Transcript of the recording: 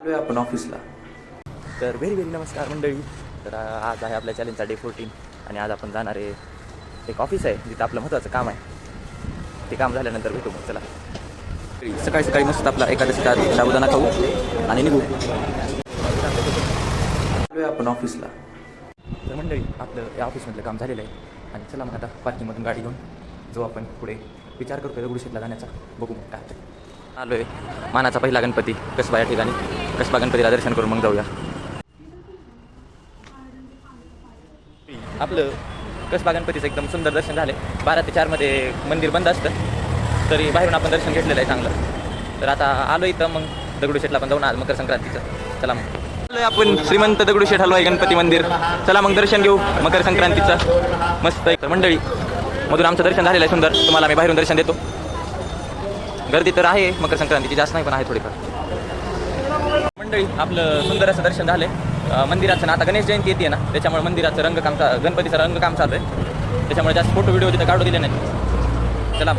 आलोय आपण ऑफिसला. तर व्हेरी व्हेरी नमस्कार मंडळी. तर आज आहे आपल्या चॅलेंजचा डे 14 आणि आज आपण जाणार आहे. एक ऑफिस आहे जिथं आपलं महत्त्वाचं काम आहे. ते काम झाल्यानंतर भेटू मग. चला सकाळी सकाळी मस्त आपला एकादशीचा साबुदाणा खाऊ आणि निघू. आलोय आपण ऑफिसला. तर मंडळी आपलं या ऑफिसमधलं काम झालेलं आहे आणि चला मग आता पार्किंगमधून गाडी घेऊन जाऊ आपण पुढे. विचार करतोय दगडूशेठला जाण्याचा. बघू मग काय आलो आहे. मानाचा पहिला गणपती कसबा या ठिकाणी. कसबा गणपतीला दर्शन करून मग जाऊया. आपलं कसबा गणपतीचं एकदम सुंदर दर्शन झाले. 12 ते 4 मध्ये मंदिर बंद असतं, तरी बाहेरून आपण दर्शन घेतलेलं आहे चांगलं. तर आता आलो इथं मग दगडूशेठला पण जाऊन आज मकर संक्रांतीचं. चला मग आलोय आपण श्रीमंत दगडूशेठ हलवाई गणपती मंदिर. चला मग दर्शन घेऊ मकर संक्रांतीचं. मस्त एक मंडळी मधून आमचं दर्शन झालेलं आहे सुंदर. तुम्हाला मी बाहेरून दर्शन देतो. गर्दी तर आहे मकर संक्रांतीची, जास्त नाही पण आहे थोडीफार. मंडळी आपलं सुंदर असं दर्शन झालं आहे. मंदिराचं ना आता गणेश जयंती येते ना, त्याच्यामुळे मंदिराचं रंगकाम गणपतीचं रंगकाम चालू आहे. त्याच्यामुळे जास्त फोटो व्हिडिओ तिथं काढू दिले नाही. चला